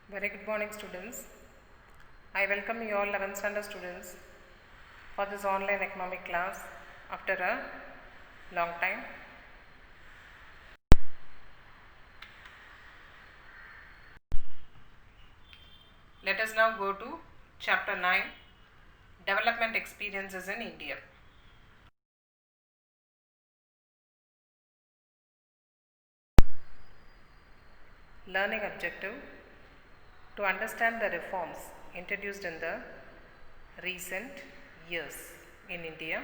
Very good morning, students. I welcome you all 11th standard students for this online economic class after a long time. Let us now go to chapter 9, Development Experiences in India. Learning objective: to understand the reforms introduced in the recent years in India.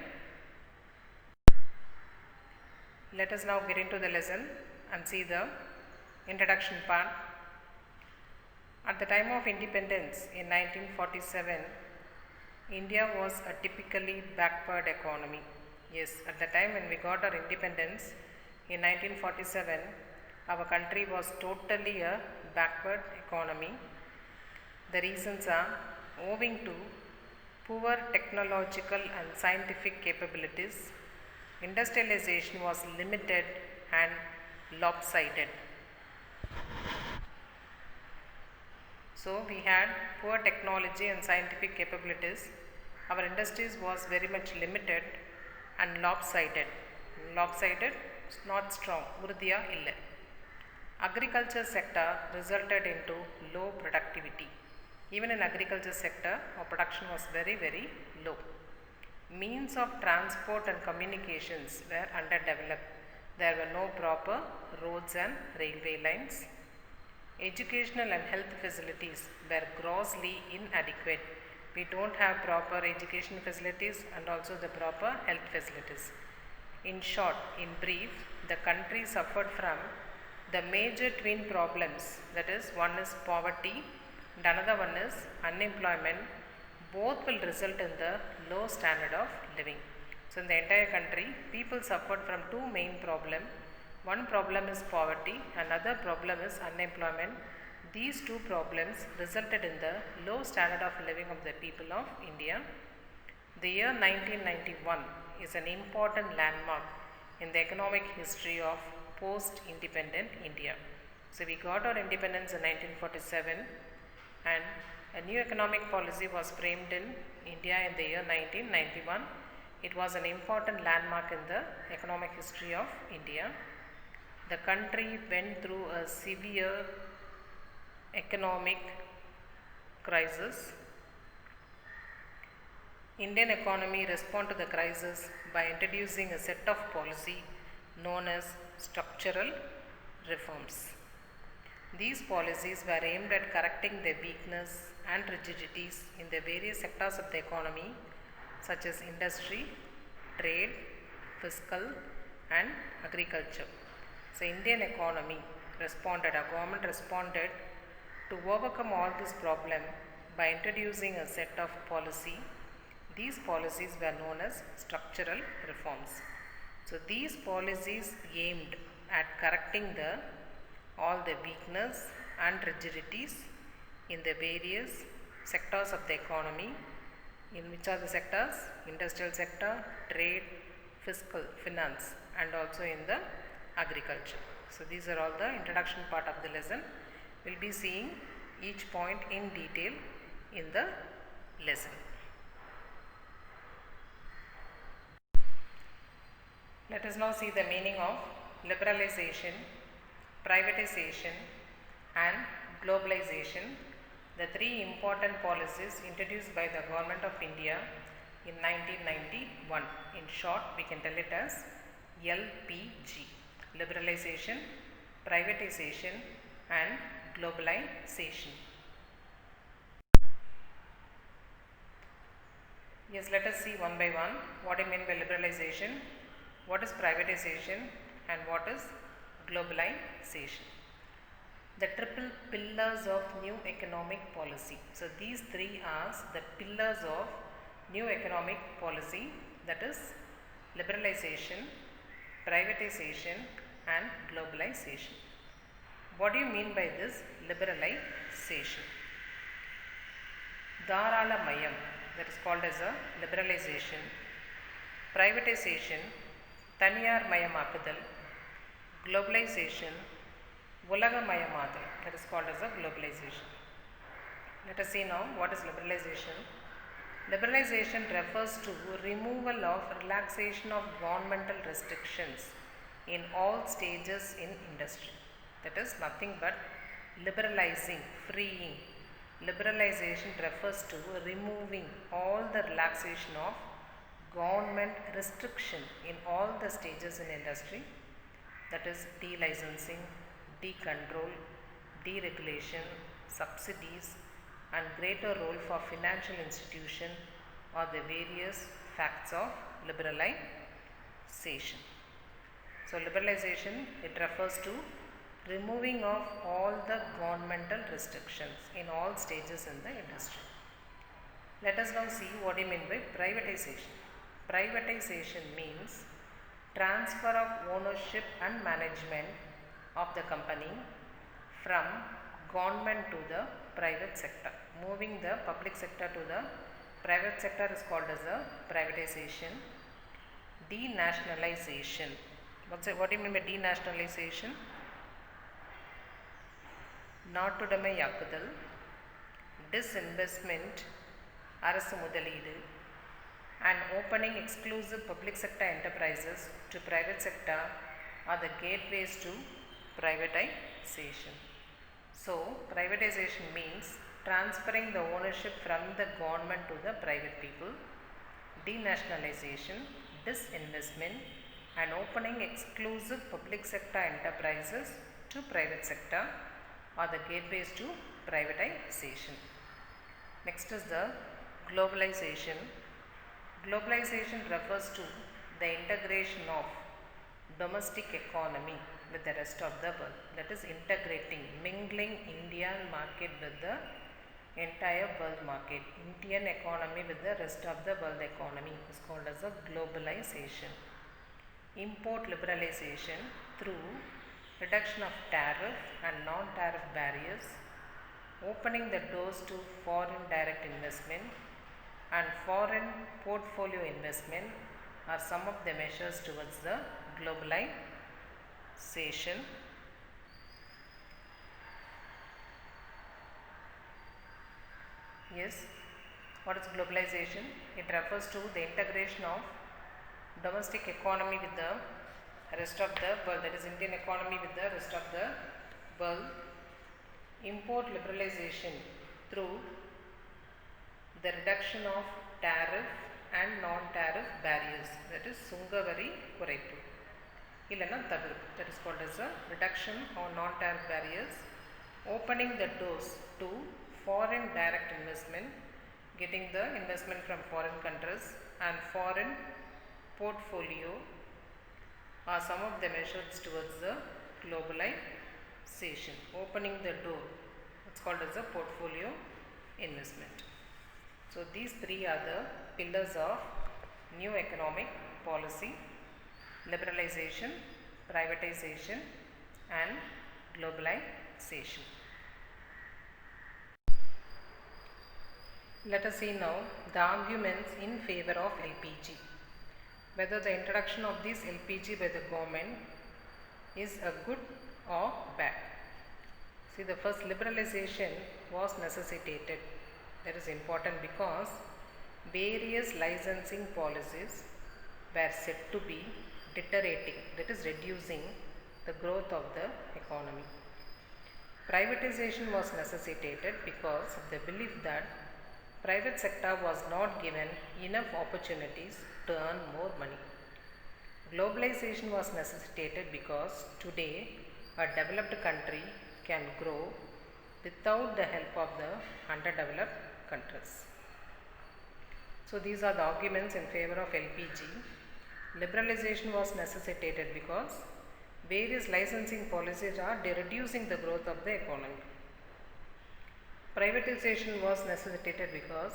Let us now get into the lesson and see the introduction part. At the time of independence in 1947, India was a typically backward economy. Yes, at the time when we got our independence in 1947, our country was totally a backward economy. The reasons are owing to poor technological and scientific capabilities, industrialization was limited and lopsided. So we had poor technology and scientific capabilities. Our industries was very much limited and lopsided. Lopsided, not strong. Urudhiya illa. Agriculture sector resulted into low productivity. Even in agriculture sector, our production was very low. Means of transport and communications were underdeveloped. There were no proper roads and railway lines. Educational and health facilities were grossly inadequate. We don't have proper education facilities and also the proper health facilities. In short, in brief, the country suffered from the major twin problems, that is, one is poverty and another one is unemployment. Both will result in the low standard of living. So in the entire country, people suffered from two main problems. One problem is poverty, another problem is unemployment. These two problems resulted in the low standard of living of the people of India. The year 1991 is an important landmark in the economic history of post-independent India. So we got our independence in 1947 and a new economic policy was framed in India in the year 1991. It was an important landmark in the economic history of India. The country went through a severe economic crisis. Indian economy responded to the crisis by introducing a set of policy known as structural reforms. These policies were aimed at correcting the weakness and rigidities in the various sectors of the economy such as industry, trade, fiscal and agriculture. So Indian economy responded, our government responded to overcome all this problem by introducing a set of policy. These policies were known as structural reforms. So these policies aimed at correcting all the weakness and rigidities in the various sectors of the economy. In which are the sectors? Industrial sector, trade, fiscal, finance and also in the agriculture. So these are all the introduction part of the lesson. We'll be seeing each point in detail in the lesson. Let us now see the meaning of liberalization, privatization and globalization, the three important policies introduced by the Government of India in 1991. In short, we can tell it as LPG. Liberalization, privatization and globalization. Yes, let us see one by one what I mean by liberalization, what is privatization and what is globalization. The triple pillars of new economic policy. So these three are the pillars of new economic policy, that is liberalization, privatization and globalization. What do you mean by this liberalization? Dharala Mayam, that is called as a liberalization. Privatization, Taniyar Mayamakkudal. Globalization, Ulaga Mayamathal, that is called as a globalization. Let us see now what is liberalization. Liberalization refers to removal of relaxation of governmental restrictions in all stages in industry. That is nothing but liberalizing, freeing. Liberalization refers to removing all the relaxation of government restriction in all the stages in industry, that is delicensing, decontrol, deregulation, subsidies, and greater role for financial institution are the various facts of liberalization. So liberalization, it refers to removing of all the governmental restrictions in all stages in the industry. Let us now see what I mean by privatization. Privatization means transfer of ownership and management of the company from government to the private sector. Moving the public sector to the private sector is called as a privatization. Denationalization. What do you mean by denationalization? நாட்டுடைமையாக்குதல், disinvestment, அரசு முதலீடு, and opening exclusive public sector enterprises to private sector are the gateways to privatization. So, privatization means transferring the ownership from the government to the private people. Denationalization, disinvestment, and opening exclusive public sector enterprises to private sector are the gateways to privatization. Next is the globalization. Globalization refers to the integration of domestic economy with the rest of the world. That is integrating, mingling Indian market with the entire world market. Indian economy with the rest of the world economy is called as a globalization. Import liberalization through reduction of tariff and non-tariff barriers, opening the doors to foreign direct investment and foreign portfolio investment are some of the measures towards the globalization. Yes, what is globalization? It refers to the integration of domestic economy with the rest of the world, that is Indian economy with the rest of the world. Import liberalization through the reduction of tariff and non-tariff barriers, that is sungavari kuraipu illana thaviruppu, that is called as a reduction of non-tariff barriers. Opening the doors to foreign direct investment, getting the investment from foreign countries, and foreign portfolio are some of the measures towards the globalization. Opening the door, it's called as a portfolio investment. So these three are the pillars of new economic policy: liberalization, privatization, and globalization. Let us see now the arguments in favor of LPG. Whether the introduction of this LPG by the government is a good or bad. See, the first liberalization was necessitated. That is important because various licensing policies were said to be deteriorating, that is reducing the growth of the economy. Privatization was necessitated because of the belief that private sector was not given enough opportunities to earn more money. Globalization was necessitated because today a developed country can grow without the help of the underdeveloped countries. So these are the arguments in favor of LPG. Liberalization was necessitated because various licensing policies are reducing the growth of the economy. Privatization was necessitated because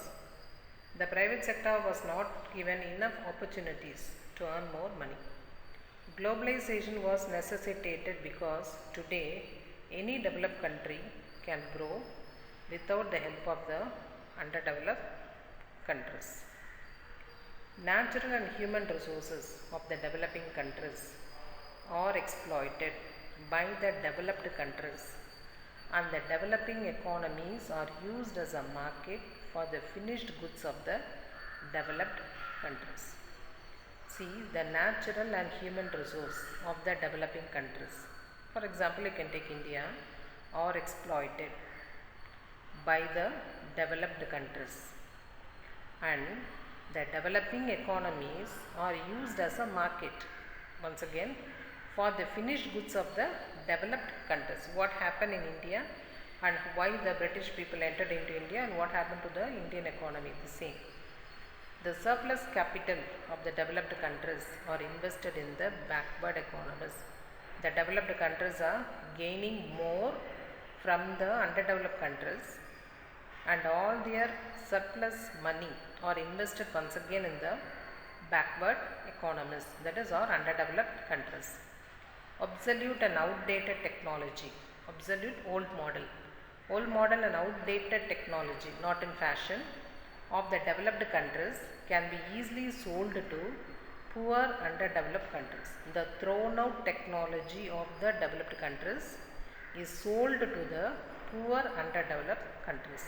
the private sector was not given enough opportunities to earn more money. Globalization was necessitated because today any developed country can grow without the help of the underdeveloped countries. Natural and human resources of the developing countries are exploited by the developed countries and the developing economies are used as a market for the finished goods of the developed countries. See, the natural and human resource of the developing countries, for example, you can take India, are exploited by the developed countries, and the developing economies are used as a market, once again, for the finished goods of the developed countries. What happened in India and why the British people entered into India and what happened to the Indian economy, the same. The surplus capital of the developed countries are invested in the backward economies. The developed countries are gaining more from the underdeveloped countries, and all their surplus money are invested once again in the backward economies, that is our underdeveloped countries. Obsolete and outdated technology, obsolete old model and outdated technology not in fashion of the developed countries can be easily sold to poor underdeveloped countries. The thrown out technology of the developed countries is sold to the poor underdeveloped countries.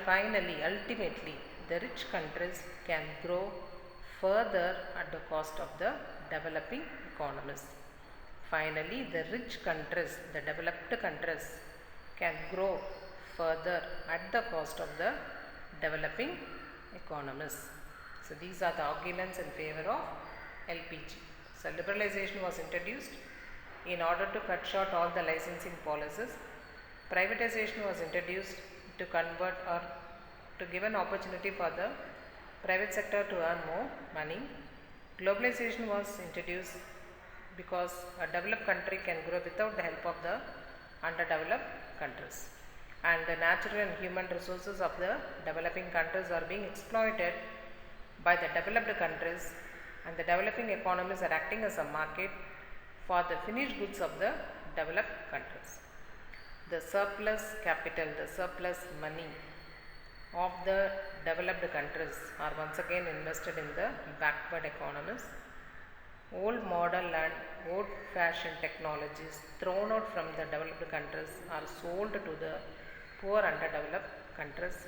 Finally, ultimately, the rich countries can grow further at the cost of the developing economies. Finally, the rich countries, the developed countries, can grow further at the cost of the developing economies. So, these are the arguments in favor of LPG. So, liberalization was introduced in order to cut short all the licensing policies. Privatization was introduced to convert or to give an opportunity for the private sector to earn more money. Globalization was introduced because a developed country can grow without the help of the underdeveloped countries, and the natural and human resources of the developing countries are being exploited by the developed countries, and the developing economies are acting as a market for the finished goods of the developed countries. The surplus capital, the surplus money of the developed countries are once again invested in the backward economies. Old model and old fashioned technologies thrown out from the developed countries are sold to the poor underdeveloped countries.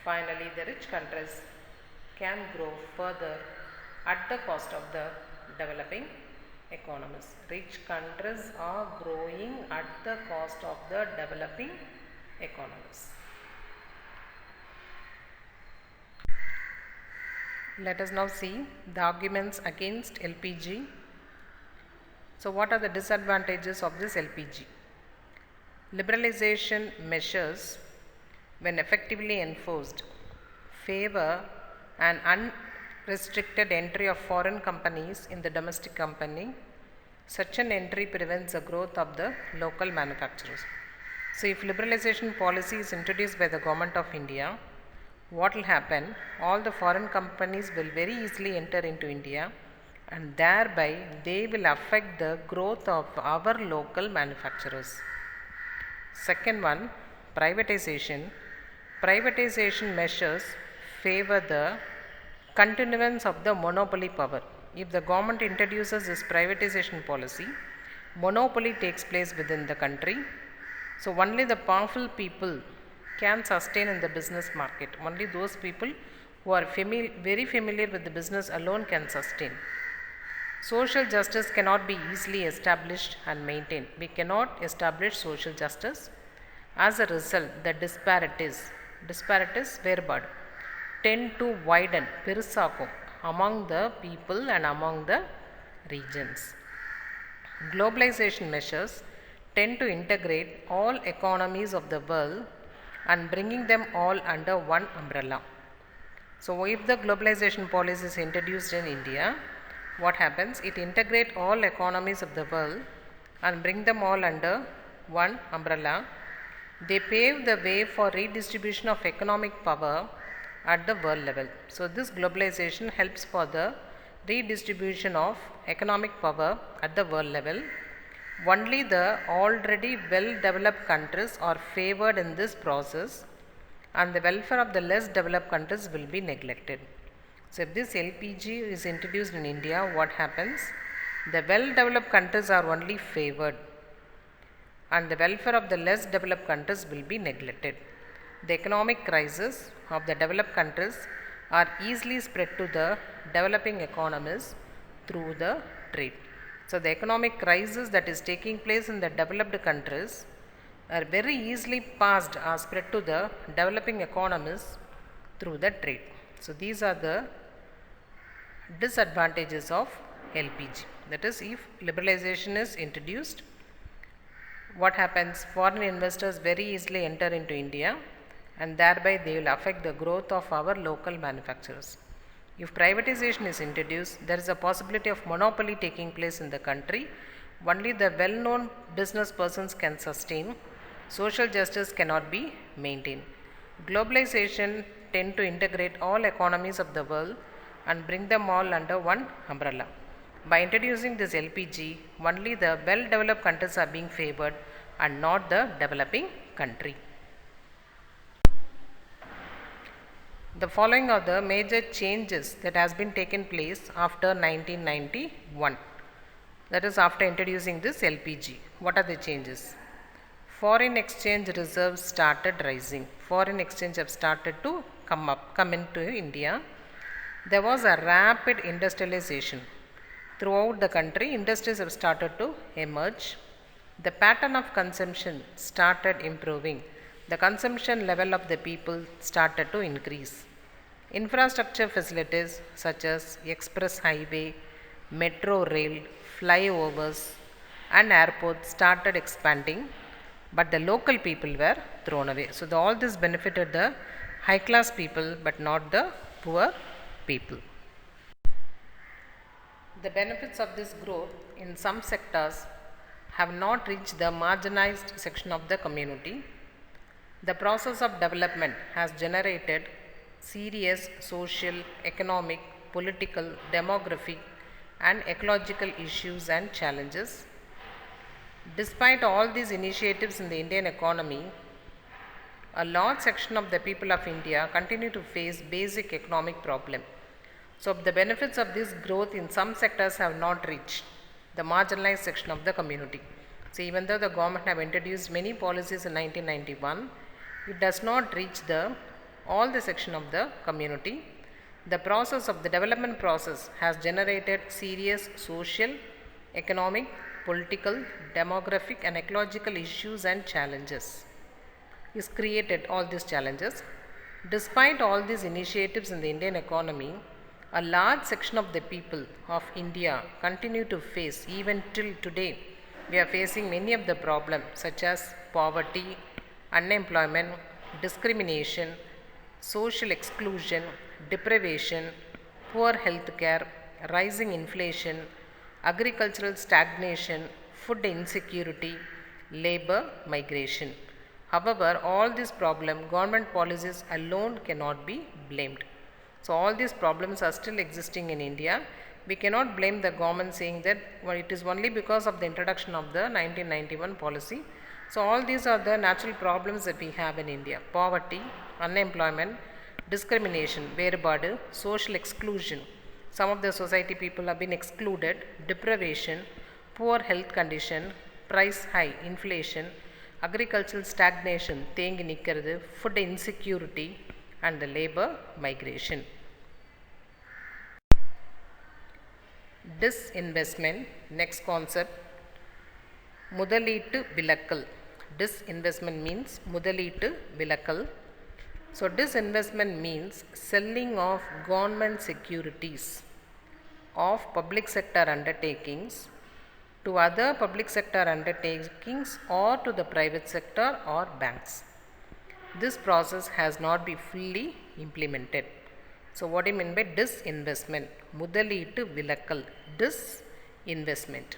Finally, the rich countries can grow further at the cost of the developing economies. Rich countries are growing at the cost of the developing economies. Let us now see the arguments against LPG. So, what are the disadvantages of this LPG? Liberalization measures, when effectively enforced, favor an unrestricted entry of foreign companies in the domestic company. Such an entry prevents the growth of the local manufacturers. So, if liberalization policy is introduced by the government of India, what will happen? All the foreign companies will very easily enter into India, and thereby they will affect the growth of our local manufacturers. Second one, privatization. Privatization measures favor the continuance of the monopoly power. If the government introduces this privatization policy, monopoly takes place within the country. So, only the powerful people can sustain in the business market. Only those people who are very familiar with the business alone can sustain. Social justice cannot be easily established and maintained. We cannot establish social justice. As a result, the disparities வேறுபாடு tend to widen, பெருசாகும் among the people and among the regions. Globalization measures tend to integrate all economies of the world and bringing them all under one umbrella. So, if the globalization policy is introduced in India, what happens? It integrates all economies of the world and bring them all under one umbrella. They pave the way for redistribution of economic power at the world level. So, this globalization helps for the redistribution of economic power at the world level. Only the already well developed countries are favored in this process, and the welfare of the less developed countries will be neglected. So, if this LPG is introduced in India, what happens? The well developed countries are only favored, and the welfare of the less developed countries will be neglected. The economic crisis of the developed countries are easily spread to the developing economies through the trade. So, the economic crisis that is taking place in the developed countries are very easily passed or spread to the developing economies through the trade. So, these are the disadvantages of LPG. That is, if liberalization is introduced, what happens? Foreign investors very easily enter into India, and thereby they will affect the growth of our local manufacturers. If privatization is introduced, there is a possibility of monopoly taking place in the country. Only the well-known business persons can sustain. Social justice cannot be maintained. Globalization tend to integrate all economies of the world and bring them all under one umbrella. By introducing this LPG, only the well-developed countries are being favored and not the developing country. The following are the major changes that has been taken place after 1991. That is, after introducing this LPG. What are the changes? Foreign exchange reserves started rising. Foreign exchange have started to come into India. There was a rapid industrialization. Throughout the country, industries have started to emerge. The pattern of consumption started improving. The consumption level of the people started to increase. Infrastructure facilities such as express highway, metro rail, flyovers and airports started expanding, but the local people were thrown away. So, all this benefited the high class people but not the poor people. The benefits of this growth in some sectors have not reached the marginalized section of the community. The process of development has generated serious social, economic, political, demographic and ecological issues and challenges. Despite all these initiatives in the Indian economy, a large section of the people of India continue to face basic economic problems. So, the benefits of this growth in some sectors have not reached the marginalized section of the community. So, even though the government have introduced many policies in 1991, it does not reach all the section of the community. The process of the development process has generated serious social, economic, political, demographic and ecological issues and challenges. It's created all these challenges. Despite all these initiatives in the Indian economy, a large section of the people of India continue to face, even till today, we are facing many of the problems such as poverty, unemployment, discrimination, social exclusion, deprivation, poor health care, rising inflation, agricultural stagnation, food insecurity, labor migration. However, all these problems, government policies alone cannot be blamed. So, all these problems are still existing in India. We cannot blame the government saying that it is only because of the introduction of the 1991 policy. So, all these are the natural problems that we have in India: poverty, unemployment, discrimination, வேறுபாடு, social exclusion. Some of the society people have been excluded, deprivation, poor health condition, price high, inflation, agricultural stagnation, தேங்கி நிற்கிறது, food insecurity and the labor migration. Disinvestment, next concept, முதலீட்டு விலக்கல். Disinvestment means முதலீட்டு விலக்கல். So, disinvestment means selling of government securities of public sector undertakings to other public sector undertakings or to the private sector or banks. This process has not been fully implemented. So, what do you mean by disinvestment? முதலீட்டு விலக்கல், disinvestment.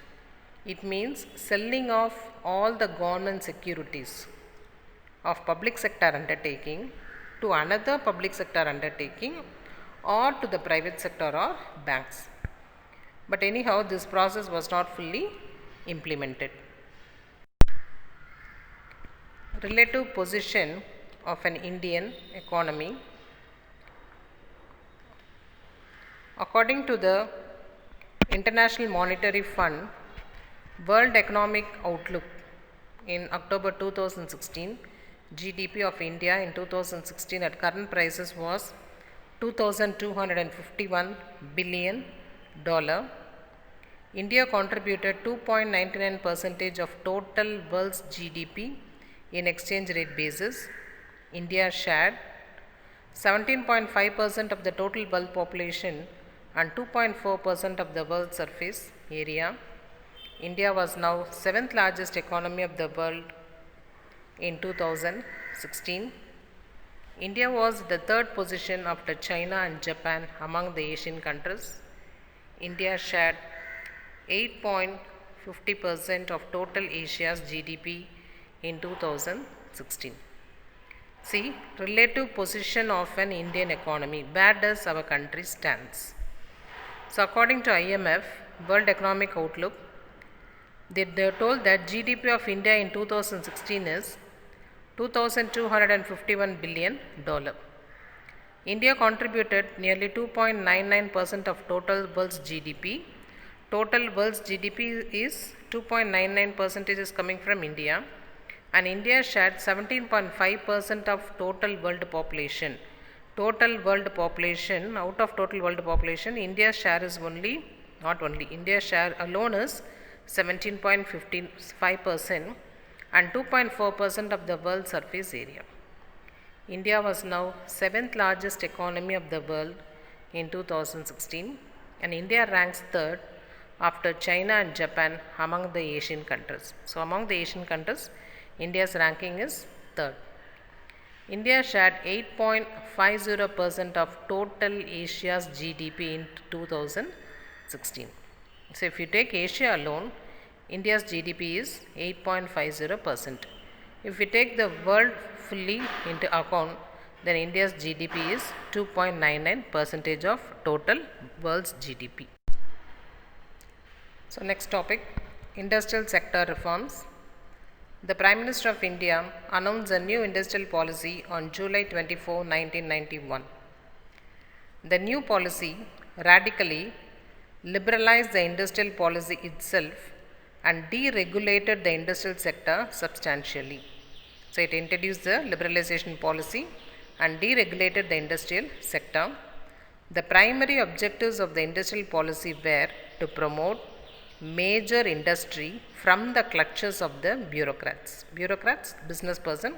It means selling of all the government securities of public sector undertaking to another public sector undertaking or to the private sector or banks. But anyhow, this process was not fully implemented. Relative position of an Indian economy. According to the International Monetary Fund, World Economic Outlook In October 2016, GDP of India in 2016 at current prices was $2,251 billion. India contributed 2.99% of total world's GDP in exchange rate basis. India shared 17.5% of the total world population and 2.4% of the world surface area. India was now 7th largest economy of the world in 2016. India was the 3rd position after China and Japan among the Asian countries. India shared 8.50% of total Asia's GDP in 2016. See, relative position of an Indian economy. Where does our country stands? So, according to IMF, World Economic Outlook, they told that GDP of India in 2016 is $2,251 billion. India contributed nearly 2.99% of total world's GDP. Total world's GDP is 2.99% is coming from India, and India shared 17.5% of total world population. Total world population, out of total world population, India's share is India's share alone is 17.55% and 2.4% of the world surface area. India was now 7th largest economy of the world in 2016, and India ranks 3rd after China and Japan among the Asian countries. So, among the Asian countries, India's ranking is 3rd. India shared 8.50% of total Asia's GDP in 2016. So, if you take Asia alone, India's GDP is 8.50%. If we take the world fully into account, then India's GDP is 2.99% of total world's GDP. So, next topic, industrial sector reforms. The Prime Minister of India announced a new industrial policy on July 24, 1991. The new policy radically liberalized the industrial policy itself and deregulated the industrial sector substantially. So, it introduced the liberalization policy and deregulated the industrial sector. The primary objectives of the industrial policy were to promote major industry from the clutches of the bureaucrats. Bureaucrats, business person,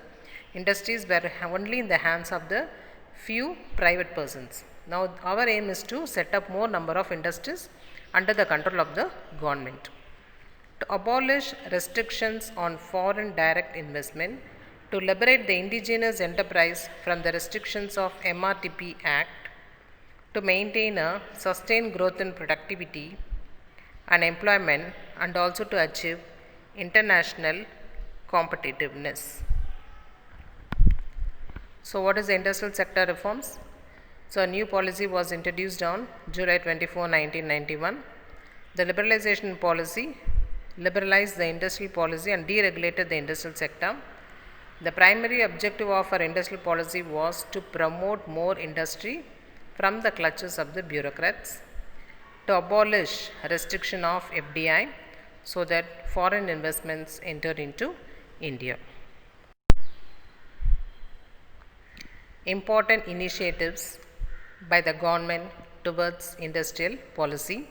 industries were only in the hands of the few private persons. Now, our aim is to set up more number of industries under the control of the government. To abolish restrictions on foreign direct investment, to liberate the indigenous enterprise from the restrictions of MRTP Act, to maintain a sustained growth in productivity and employment, and also to achieve international competitiveness. So, what is the industrial sector reforms? So, a new policy was introduced on July 24, 1991. The liberalization policy liberalized the industrial policy and deregulated the industrial sector. The primary objective of our industrial policy was to promote more industry from the clutches of the bureaucrats, to abolish restriction of FDI so that foreign investments enter into India. Important initiatives by the government towards industrial policy.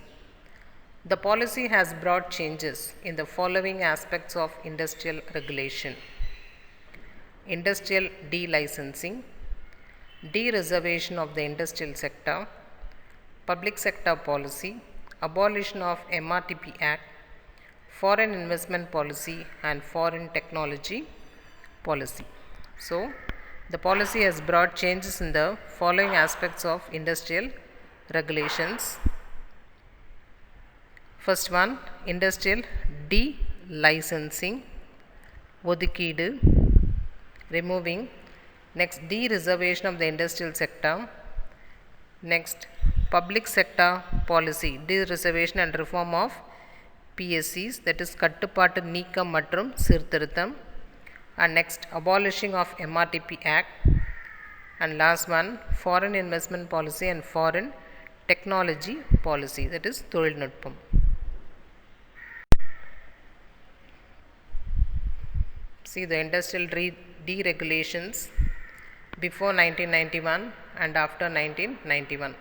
The policy has brought changes in the following aspects of industrial regulation: industrial delicensing, dereservation of the industrial sector, public sector policy, abolition of MRTP Act, foreign investment policy, and foreign technology policy. So, the policy has brought changes in the following aspects of industrial regulations. First one, industrial delicensing, ஒதுக்கீடு, removing. Next, dereservation of the industrial sector. Next, public sector policy, dereservation and reform of PSCs, that is கட்டுப்பாட்டு நீக்கம் மற்றும் சீர்திருத்தம். And next, abolishing of MRTP Act. And last one, foreign investment policy and foreign technology policy, that is தொழில்நுட்பம். See the industrial deregulations before 1991 and after 1991.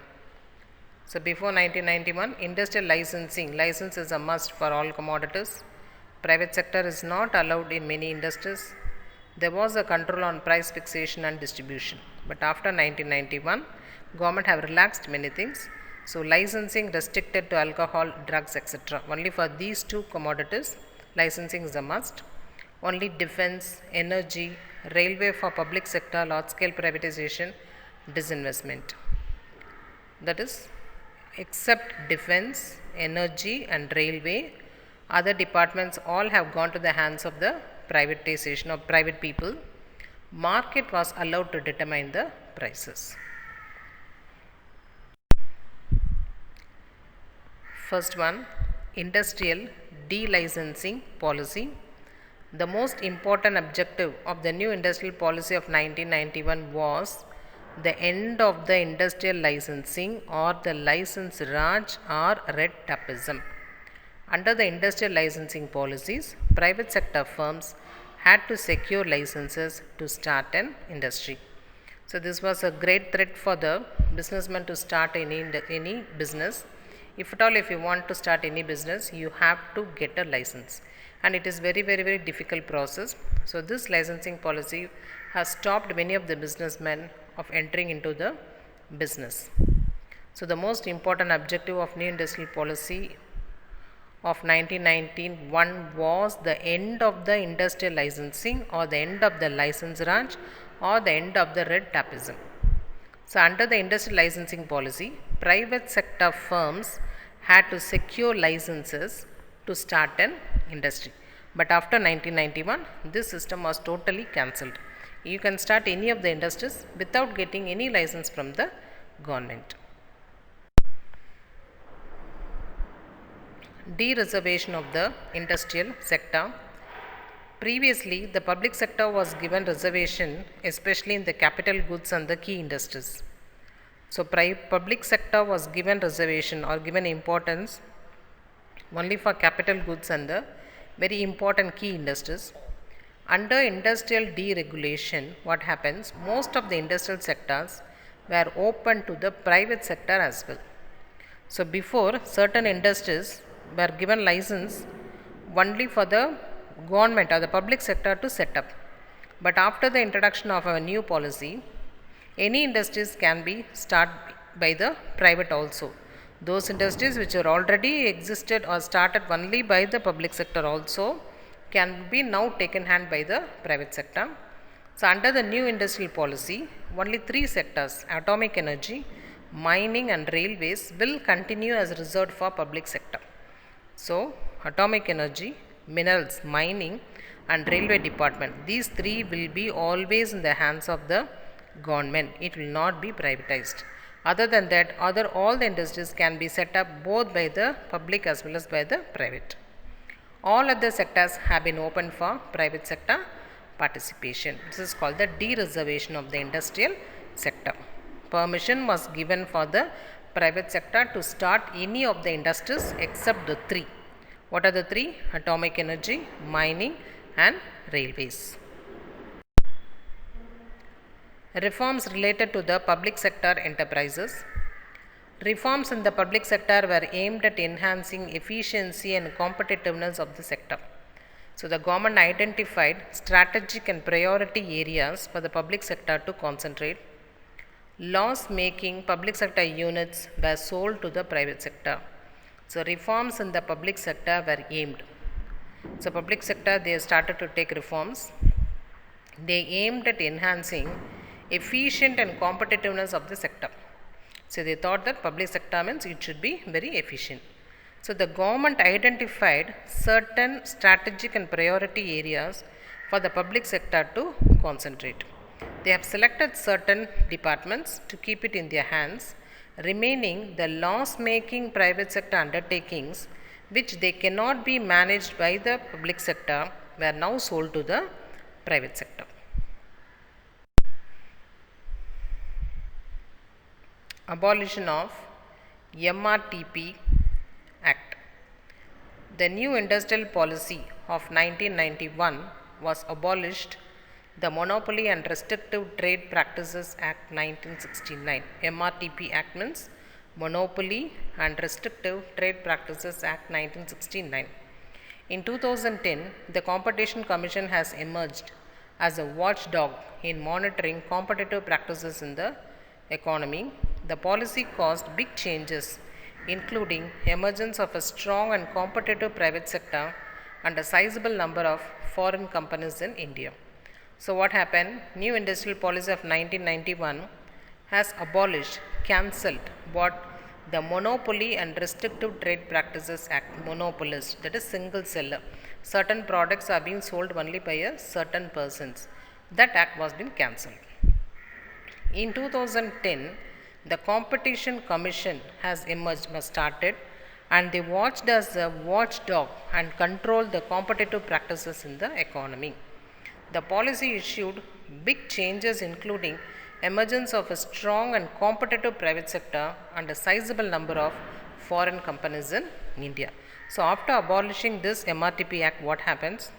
So before 1991, industrial licensing, license is a must for all commodities. Private sector is not allowed in many industries. There was a control on price fixation and distribution. But after 1991, government have relaxed many things. So licensing restricted to alcohol, drugs, etc. Only for these two commodities, licensing is a must. Only defense, energy, railway for public sector, large scale privatization, disinvestment. That is, except defense, energy and railway, other departments all have gone to the hands of the privatization of private people. Market was allowed to determine the prices. First one, industrial delicensing policy. The most important objective of the new industrial policy of 1991 was the end of the industrial licensing or the license raj or red tapeism. Under the industrial licensing policies, private sector firms had to secure licenses to start an industry. So this was a great threat for the businessman to start any business. If at all, if you want to start any business, you have to get a license, and it is very difficult process. So this licensing policy has stopped many of the businessmen of entering into the business. So the most important objective of new industrial policy of 1991 was the end of the industrial licensing or the end of the license raj or the end of the red tapeism. So under the industrial licensing policy, private sector firms had to secure licenses to start an industry. But after 1991, this system was totally cancelled. You can start any of the industries without getting any license from the government. Dereservation of the industrial sector. Previously, the public sector was given reservation, especially in the capital goods and the key industries. So public sector was given reservation or given importance only for capital goods and the very important key industries. Under industrial deregulation, what happens? Most of the industrial sectors were open to the private sector as well. So before, certain industries were given license only for the government or the public sector to set up. But after the introduction of a new policy, any industries can be started by the private also. Those industries which are already existed or started only by the public sector also can be now taken hand by the private sector. So under the new industrial policy, only three sectors, atomic energy, mining and railways, will continue as reserved for public sector. So atomic energy, minerals, mining and railway department, these three will be always in the hands of the government. It will not be privatized. Other than that, all the industries can be set up both by the public as well as by the private. All other sectors have been open for private sector participation. This is called the dereservation of the industrial sector. Permission was given for the private sector to start any of the industries except the three. What are the three? Atomic energy, mining and railways. Reforms related to the public sector enterprises. Reforms in the public sector were aimed at enhancing efficiency and competitiveness of the sector. So the government identified strategic and priority areas for the public sector to concentrate. Loss-making public sector units were sold to the private sector. So reforms in the public sector were aimed. So public sector, they started to take reforms. They aimed at enhancing efficient and competitiveness of the sector. So they thought that public sector means it should be very efficient. So the government identified certain strategic and priority areas for the public sector to concentrate. They have selected certain departments to keep it in their hands, remaining the loss-making private sector undertakings which they cannot be managed by the public sector were now sold to the private sector. Abolition of MRTP Act. The new industrial policy of 1991 was abolished the Monopoly and Restrictive Trade Practices Act 1969. MRTP Act means Monopoly and Restrictive Trade Practices Act 1969. In 2010, the Competition Commission has emerged as a watchdog in monitoring competitive practices in the economy. The policy caused big changes, including emergence of a strong and competitive private sector and a sizable number of foreign companies in India. So what happened? New Industrial Policy of 1991 has abolished, cancelled what the Monopoly and Restrictive Trade Practices Act, monopolist, that is single seller. Certain products are being sold only by a certain persons. That act was been cancelled. In 2010, the Competition Commission has emerged, started, and they watched as a watchdog and controlled the competitive practices in the economy. The policy issued big changes, including emergence of a strong and competitive private sector and a sizable number of foreign companies in India. So after abolishing this MRTP Act, what happens?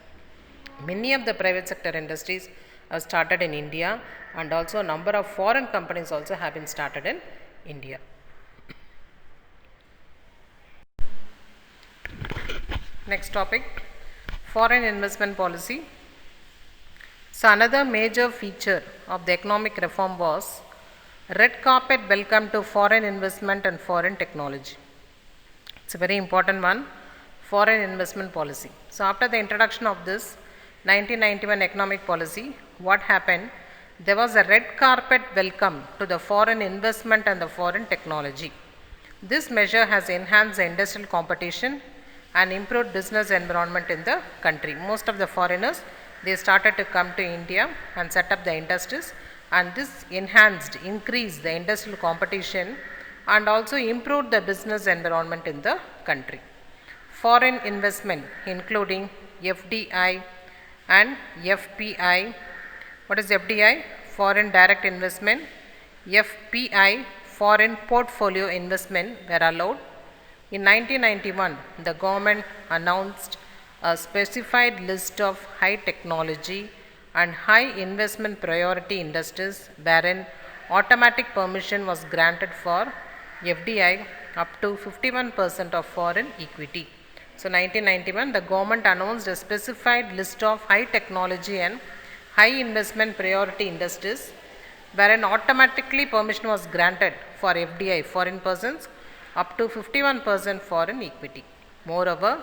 Many of the private sector industries have started in India, and also a number of foreign companies also have been started in India. Next topic, foreign investment policy. So another major feature of the economic reform was red carpet welcome to foreign investment and foreign technology. It's a very important one, foreign investment policy. So after the introduction of this 1991 economic policy, what happened? There was a red carpet welcome to the foreign investment and the foreign technology. This measure has enhanced the industrial competition and improved business environment in the country. Most of the foreigners, they started to come to India and set up the industries, and this increased the industrial competition and also improved the business environment in the country. Foreign investment including FDI and FPI. What is FDI? Foreign direct investment. FPI, foreign portfolio investment, were allowed. In 1991, the government announced a specified list of high technology and high investment priority industries wherein automatic permission was granted for FDI up to 51% of foreign equity. So 1991, the government announced a specified list of high technology and high investment priority industries wherein automatically permission was granted for FDI, foreign persons, up to 51% foreign equity. Moreover,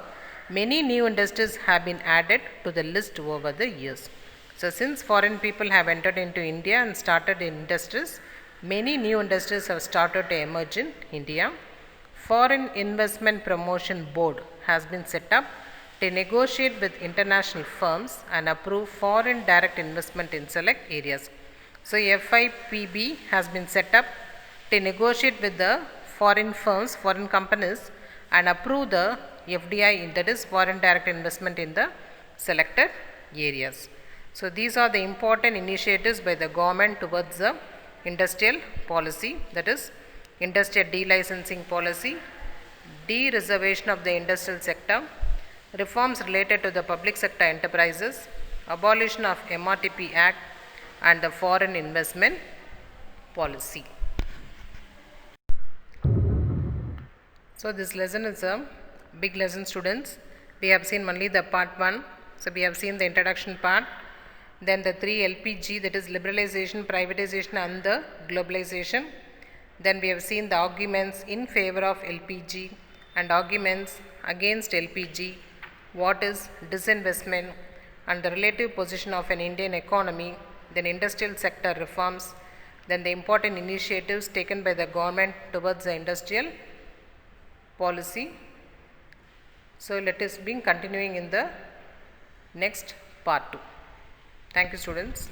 many new industries have been added to the list over the years. So since foreign people have entered into India and started industries, many new industries have started to emerge in India. Foreign Investment Promotion Board has been set up to negotiate with international firms and approve foreign direct investment in select areas. So FIPB has been set up to negotiate with the foreign firms, foreign companies, and approve the FDI, that is foreign direct investment, in the selected areas. So these are the important initiatives by the government towards the industrial policy, that is industrial delicensing policy, de-reservation of the industrial sector, reforms related to the public sector enterprises, abolition of MRTP Act, and the foreign investment policy. So this lesson is a big lesson, students. We have seen only the part 1. So we have seen the introduction part, then the 3 LPG, that is liberalization, privatization and the globalization. Then we have seen the arguments in favor of LPG and arguments against LPG, what is disinvestment and the relative position of an Indian economy, then industrial sector reforms, then the important initiatives taken by the government towards the industrial policy. So let us be continuing in the next part 2. Thank you, students.